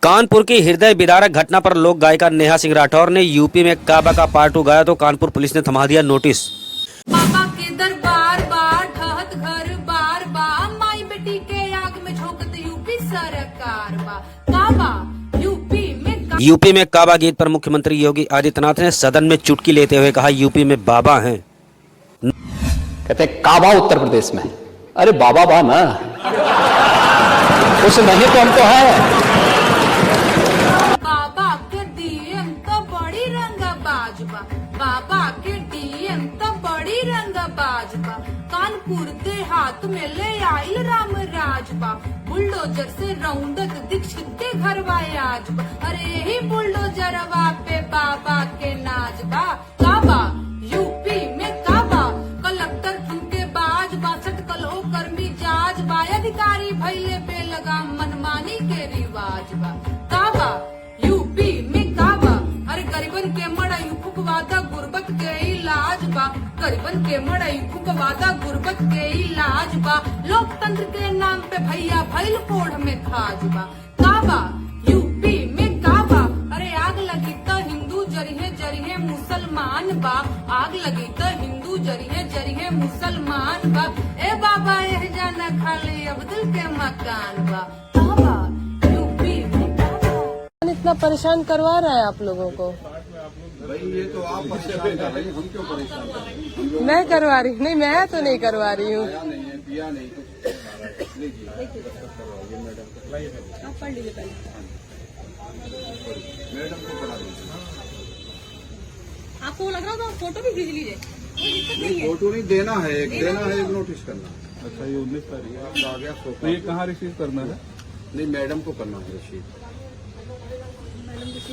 कानपुर की हृदय विदारक घटना पर लोक गायिका नेहा सिंह राठौर ने यूपी में काबा का पार्ट 2 गाया तो कानपुर पुलिस ने थमा दिया नोटिस। बाबा के दरबार बार ढहत घर बार बा माई बेटी के आग में झोंकत यूपी सरकार बा काबा यूपी में काबा गीत पर मुख्यमंत्री योगी आदित्यनाथ ने सदन में चुटकी लेते हुए कहा यूपी में बाबा हैं। कहते काबा उत्तर प्रदेश में, अरे बाबा बा ना उस नहीं तो हमको है। बाबा के डीएम तो बड़ी रंगबाज बा, बाबा के डीएम तो बड़ी रंगबाज बा, कानपुर देहात में ले आइल राम राज बा, बुलडोजर से रौंदत दीक्षित के घर आज बा, अरे यही बुलडोजरवा पे बाबा के नाच बा। काबा यूपी में काबा कलेक्टर ठुमके बाज बासठ कलो कर्मी जाज बा, अधिकारी भैले पे लगा मनमानी के रिवाज बा। काबा यूपी में काबा अरे गरीबन के मड़ई फुकवादा गुर्बत के इलाज बा, गरीबन के मड़ई फुकवादा गुर्बत के इलाज बा, लोकतंत्र के नाम पे भैया भैल कोढ़ में खाज बा। काबा यूपी में काबा अरे आग लगी तो हिंदू जरिहे मुसलमान बा, आग लगी तो हिंदू जरिहे मुसलमान बा, ए बाबा यह जाना खाली अब्दुल के मकान बा। काबा यूपी में काबा इतना परेशान करवा रहा है आप लोगों को। भाई ये तो आप परेशान कर रही हैं, हम क्यों परेशान कर रहे हैं? मैं करवा रही नहीं, मैं तो नहीं करवा रही हूँ। पिया नहीं है, पिया नहीं तो लीजिए मैडम, आप पढ़ लीजिए पहले। मैडम को पढ़ा दीजिए। आपको लग रहा था फोटो भी खींच लीजिए, नहीं फोटो नहीं देना है, एक नोटिस करना। अच्छा ये 19 तारीख है, आपका आ गया तो फोटो। ये कहाँ रिसीव करना है? नहीं मैडम को करना है रशीद।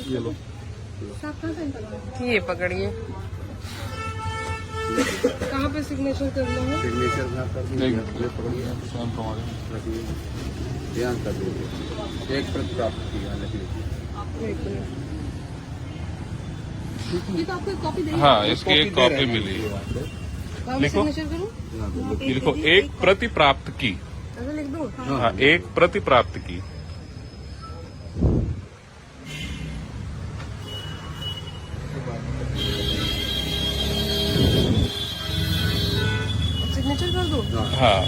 ये लो, ये पकड़िए। कहाँ पे सिग्नेचर करना है? सिग्नेचर में आप कर नहीं दीजिए, ये पकड़िए, शाम को हमारे रखिए, ध्यान कर दीजिए। एक प्रति प्राप्त किया लिखिए। एक मिनट। ये तो आपको एक कॉपी दे हाँ इसकी एक कॉपी मिली है। कहाँ पे लिखो। सिग्नेचर करूँ? ये लिखो एक प्रति प्राप्त की। ऐसा लिख दूँ? हाँ एक प्रति प्राप्त की। सिग्नेचर कर दूँ? हाँ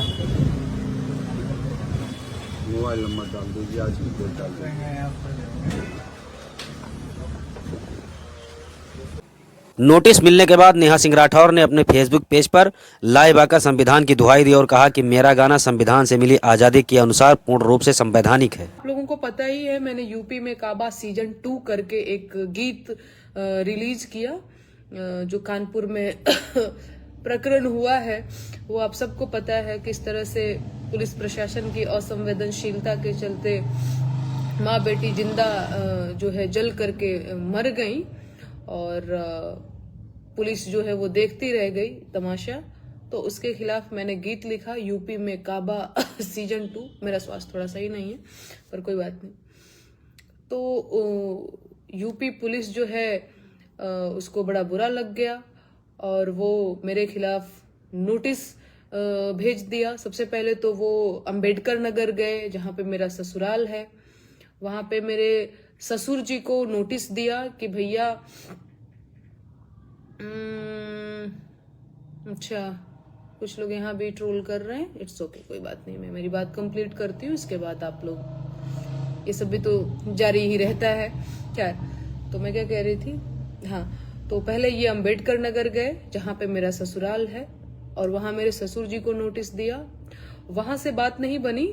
मोबाइल नंबर डाल दीजिए, आज की डेट डाल दीजिए। नोटिस मिलने के बाद नेहा सिंह राठौर ने अपने फेसबुक पेज पर लाइव आकर संविधान की दुहाई दी और कहा कि मेरा गाना संविधान से मिली आजादी के अनुसार पूर्ण रूप से संवैधानिक है। आप लोगों को पता ही है, मैंने यूपी में काबा सीजन 2 करके एक गीत रिलीज किया जो कानपुर में प्रकरण हुआ है। वो आप सबको पता है किस तरह से पुलिस प्रशासन की असंवेदनशीलता के चलते माँ बेटी जिंदा जो है जल करके मर गई और पुलिस जो है वो देखती रह गई तमाशा। तो उसके खिलाफ मैंने गीत लिखा यूपी में काबा सीजन 2। मेरा स्वास्थ्य थोड़ा सही नहीं है पर कोई बात नहीं। तो यूपी पुलिस जो है उसको बड़ा बुरा लग गया और वो मेरे खिलाफ नोटिस भेज दिया। सबसे पहले तो वो अंबेडकर नगर गए जहाँ पे मेरा ससुराल है, वहां पे मेरे ससुर जी को नोटिस दिया कि भैया अच्छा कुछ लोग यहाँ भी ट्रोल कर रहे हैं, इट्स ओके कोई बात नहीं, मैं मेरी बात कंप्लीट करती हूँ, इसके बाद आप लोग ये सब भी तो जारी ही रहता है क्या। तो मैं क्या कह रही थी, हाँ तो पहले ये अंबेडकर नगर गए जहाँ पे मेरा ससुराल है और वहां मेरे ससुर जी को नोटिस दिया। वहां से बात नहीं बनी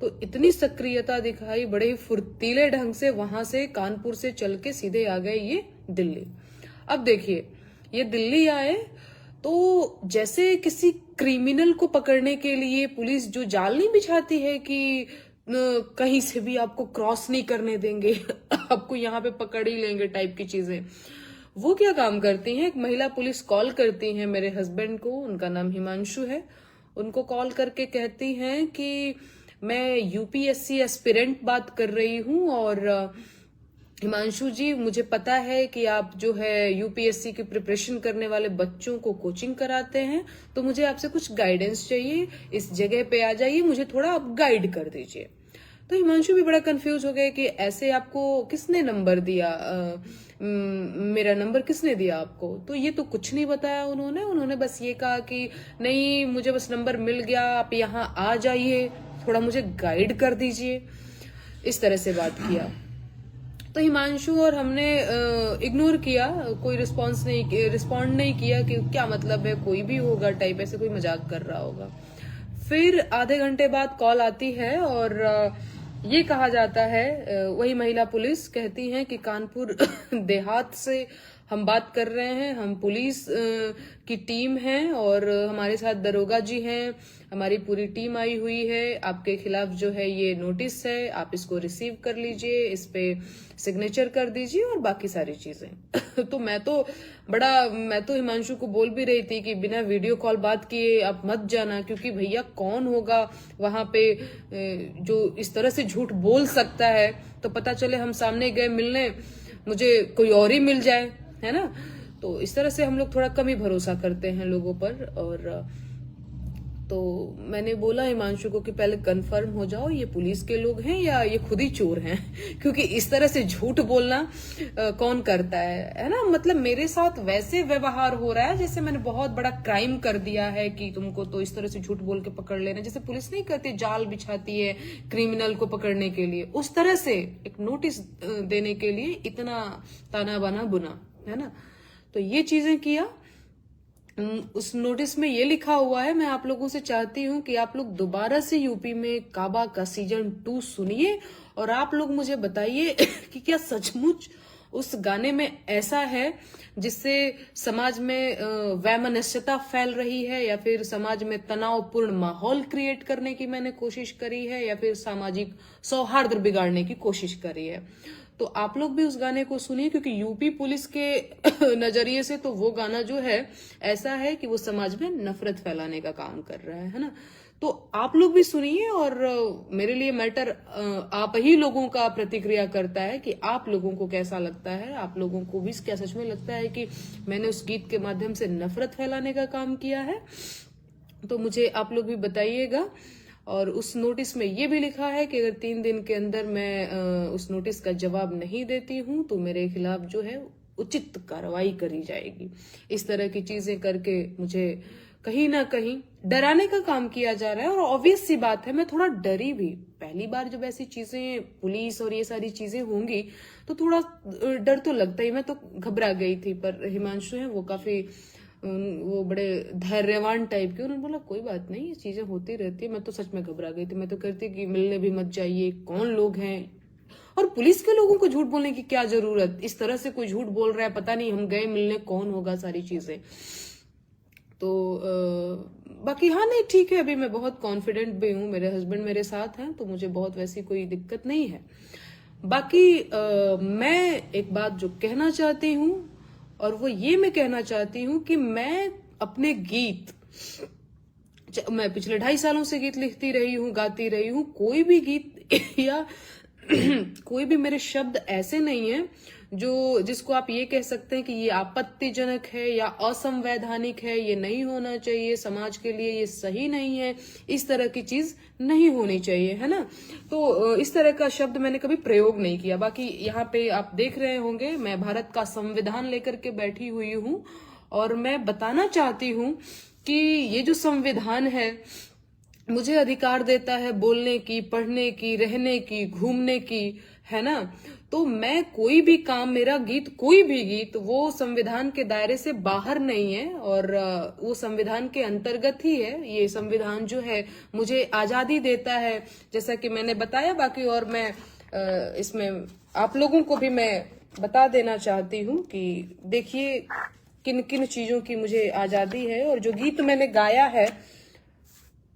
तो इतनी सक्रियता दिखाई, बड़े ही फुर्तीले ढंग से वहां से कानपुर से चल के सीधे आ गए ये दिल्ली। अब देखिए ये दिल्ली आए तो जैसे किसी क्रिमिनल को पकड़ने के लिए पुलिस जो जाल नहीं बिछाती है कि कहीं से भी आपको क्रॉस नहीं करने देंगे आपको यहाँ पे पकड़ ही लेंगे टाइप की चीजें, वो क्या काम करती हैं। एक महिला पुलिस कॉल करती हैं मेरे हस्बैंड को, उनका नाम हिमांशु है, उनको कॉल करके कहती हैं कि मैं यूपीएससी एस्पिरेंट बात कर रही हूँ और हिमांशु जी मुझे पता है कि आप जो है यूपीएससी की प्रिपरेशन करने वाले बच्चों को कोचिंग कराते हैं, तो मुझे आपसे कुछ गाइडेंस चाहिए, इस जगह पे आ जाइए, मुझे थोड़ा आप गाइड कर दीजिए। तो हिमांशु भी बड़ा कंफ्यूज हो गए कि ऐसे आपको किसने नंबर दिया, मेरा नंबर किसने दिया आपको। तो ये तो कुछ नहीं बताया उन्होंने बस ये कहा कि नहीं, मुझे बस नंबर मिल गया, आप यहाँ आ जाइए, थोड़ा मुझे गाइड कर दीजिए, इस तरह से बात किया। तो हिमांशु और हमने इग्नोर किया, कोई रिस्पॉन्ड नहीं किया कि क्या मतलब है, कोई भी होगा टाइप, ऐसे कोई मजाक कर रहा होगा। फिर आधे घंटे बाद कॉल आती है और ये कहा जाता है, वही महिला पुलिस कहती हैं कि कानपुर देहात से हम बात कर रहे हैं, हम पुलिस की टीम है और हमारे साथ दरोगा जी हैं, हमारी पूरी टीम आई हुई है, आपके खिलाफ जो है ये नोटिस है, आप इसको रिसीव कर लीजिए, इस पे सिग्नेचर कर दीजिए और बाकी सारी चीजें। तो मैं तो हिमांशु को बोल भी रही थी कि बिना वीडियो कॉल बात किए आप मत जाना, क्योंकि भैया कौन होगा वहां पे जो इस तरह से झूठ बोल सकता है, तो पता चले हम सामने गए मिलने, मुझे कोई और ही मिल जाए, है ना। तो इस तरह से हम लोग थोड़ा कम ही भरोसा करते हैं लोगों पर। और तो मैंने बोला हिमांशु को कि पहले कंफर्म हो जाओ ये पुलिस के लोग हैं या ये खुद ही चोर हैं, क्योंकि इस तरह से झूठ बोलना कौन करता है ना। मतलब मेरे साथ वैसे व्यवहार हो रहा है जैसे मैंने बहुत बड़ा क्राइम कर दिया है कि तुमको तो इस तरह से झूठ बोल के पकड़ लेना, जैसे पुलिस नहीं करती, जाल बिछाती है क्रिमिनल को पकड़ने के लिए, उस तरह से एक नोटिस देने के लिए इतना ताना बाना बुना, है ना। तो ये चीजें किया। उस नोटिस में ये लिखा हुआ है, मैं आप लोगों से चाहती हूँ कि आप लोग दोबारा से यूपी में काबा का सीजन 2 सुनिए और आप लोग मुझे बताइए कि क्या सचमुच उस गाने में ऐसा है जिससे समाज में वैमनस्यता फैल रही है, या फिर समाज में तनावपूर्ण माहौल क्रिएट करने की मैंने कोशिश करी है, या फिर सामाजिक सौहार्द बिगाड़ने की कोशिश करी है। तो आप लोग भी उस गाने को सुनिए, क्योंकि यूपी पुलिस के नजरिए से तो वो गाना जो है ऐसा है कि वो समाज में नफरत फैलाने का काम कर रहा है ना। तो आप लोग भी सुनिए और मेरे लिए मैटर आप ही लोगों का प्रतिक्रिया करता है कि आप लोगों को कैसा लगता है, आप लोगों को भी क्या सच में लगता है कि मैंने उस गीत के माध्यम से नफरत फैलाने का काम किया है। तो मुझे आप लोग भी बताइएगा। और उस नोटिस में ये भी लिखा है कि अगर 3 दिन के अंदर मैं उस नोटिस का जवाब नहीं देती हूं तो मेरे खिलाफ जो है उचित कार्रवाई करी जाएगी। इस तरह की चीजें करके मुझे कहीं ना कहीं डराने का काम किया जा रहा है। और ऑब्वियस सी बात है, मैं थोड़ा डरी भी। पहली बार जब ऐसी चीजें, पुलिस और ये सारी चीजें होंगी तो थोड़ा डर तो लगता ही, मैं तो घबरा गई थी। पर हिमांशु है वो काफी वो बड़े धैर्यवान टाइप के, उन्होंने बोला कोई बात नहीं, ये चीजें होती रहती है। मैं तो सच में घबरा गई थी, मैं तो कहती कि मिलने भी मत जाइए, कौन लोग हैं, और पुलिस के लोगों को झूठ बोलने की क्या जरूरत, इस तरह से कोई झूठ बोल रहा है, पता नहीं हम गए मिलने, कौन होगा, सारी चीजें। तो बाकी हाँ नहीं ठीक है, अभी मैं बहुत कॉन्फिडेंट भी हूँ, मेरे हस्बैंड मेरे साथ हैं तो मुझे बहुत वैसी कोई दिक्कत नहीं है। बाकी मैं एक बात जो कहना चाहती हूँ, और वो ये मैं कहना चाहती हूँ कि मैं अपने गीत, मैं पिछले 2.5 सालों से गीत लिखती रही हूँ, गाती रही हूँ, कोई भी गीत या कोई भी मेरे शब्द ऐसे नहीं है जिसको आप ये कह सकते हैं कि ये आपत्तिजनक है या असंवैधानिक है, ये नहीं होना चाहिए, समाज के लिए ये सही नहीं है, इस तरह की चीज नहीं होनी चाहिए, है ना। तो इस तरह का शब्द मैंने कभी प्रयोग नहीं किया। बाकी यहाँ पे आप देख रहे होंगे मैं भारत का संविधान लेकर के बैठी हुई हूँ और मैं बताना चाहती हूँ कि ये जो संविधान है मुझे अधिकार देता है बोलने की, पढ़ने की, रहने की, घूमने की, है ना। तो मैं कोई भी काम, मेरा गीत, कोई भी गीत वो संविधान के दायरे से बाहर नहीं है और वो संविधान के अंतर्गत ही है। ये संविधान जो है मुझे आजादी देता है, जैसा कि मैंने बताया। बाकी और मैं इसमें आप लोगों को भी मैं बता देना चाहती हूँ कि देखिए किन किन चीजों की मुझे आजादी है, और जो गीत मैंने गाया है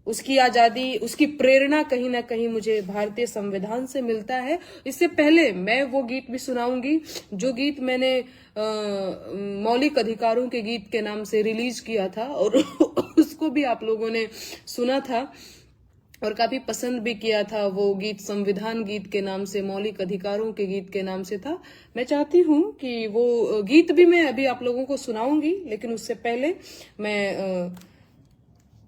उसकी आजादी, उसकी प्रेरणा कहीं ना कहीं मुझे भारतीय संविधान से मिलता है। इससे पहले मैं वो गीत भी सुनाऊंगी जो गीत मैंने मौलिक अधिकारों के गीत के नाम से रिलीज किया था, और उसको भी आप लोगों ने सुना था और काफी पसंद भी किया था। वो गीत संविधान गीत के नाम से, मौलिक अधिकारों के गीत के नाम से था। मैं चाहती हूँ कि वो गीत भी मैं अभी आप लोगों को सुनाऊंगी, लेकिन उससे पहले मैं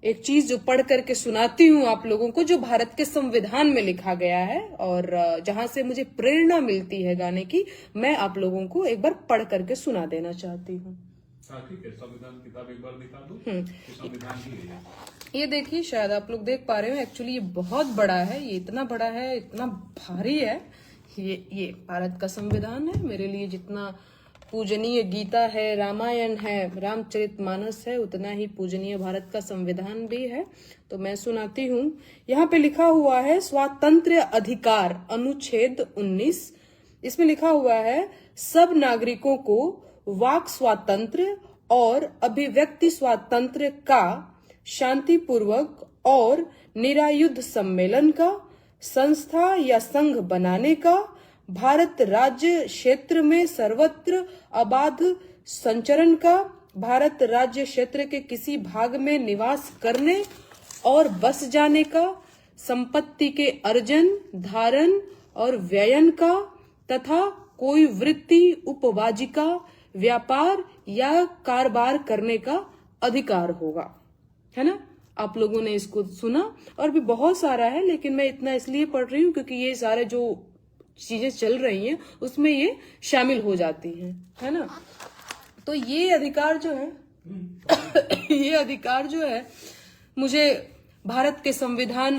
एक चीज जो पढ़ करके सुनाती हूँ आप लोगों को, जो भारत के संविधान में लिखा गया है और जहां से मुझे प्रेरणा मिलती है गाने की, मैं आप लोगों को एक बार पढ़ करके सुना देना चाहती हूँ। ठीक है, संविधान किताब एक बार दिखा दो कि संविधान ही है ये देखिए, शायद आप लोग देख पा रहे हो, एक्चुअली ये बहुत बड़ा है, ये इतना बड़ा है, इतना भारी है। ये भारत का संविधान है। मेरे लिए जितना पूजनीय गीता है, रामायण है, रामचरितमानस है, उतना ही पूजनीय भारत का संविधान भी है। तो मैं सुनाती हूँ। यहाँ पे लिखा हुआ है स्वातंत्र्य अधिकार अनुच्छेद 19। इसमें लिखा हुआ है सब नागरिकों को वाक स्वातंत्र्य और अभिव्यक्ति स्वातंत्र्य का, शांतिपूर्वक और निरायुध सम्मेलन का, संस्था या संघ बनाने का, भारत राज्य क्षेत्र में सर्वत्र अबाध संचरण का, भारत राज्य क्षेत्र के किसी भाग में निवास करने और बस जाने का, संपत्ति के अर्जन, धारण और व्ययन का, तथा कोई वृत्ति, उपवाजिका, व्यापार या कारोबार करने का अधिकार होगा। है ना? आप लोगों ने इसको सुना और भी बहुत सारा है, लेकिन मैं इतना इसलिए पढ़ रही हूँ क्योंकि ये सारे जो चीजें चल रही हैं उसमें ये शामिल हो जाती हैं। है ना? तो ये अधिकार जो है ये अधिकार जो है मुझे भारत के संविधान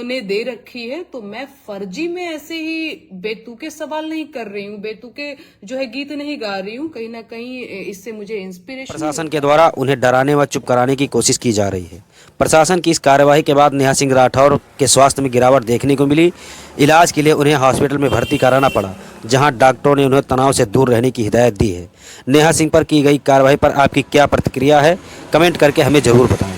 ने दे रखी है। तो मैं फर्जी में ऐसे ही बेतुके सवाल नहीं कर रही हूँ, बेतुके जो है गीत नहीं गा रही हूँ। कहीं ना कहीं इससे मुझे इंस्पिरेशन प्रशासन के द्वारा उन्हें डराने व चुप कराने की कोशिश की जा रही है। प्रशासन की इस कार्यवाही के बाद नेहा सिंह राठौर के स्वास्थ्य में गिरावट देखने को मिली। इलाज के लिए उन्हें हॉस्पिटल में भर्ती कराना पड़ा, जहां डॉक्टरों ने उन्हें तनाव से दूर रहने की हिदायत दी है। नेहा सिंह पर की गई कार्रवाई पर आपकी क्या प्रतिक्रिया है, कमेंट करके हमें जरूर बताएं।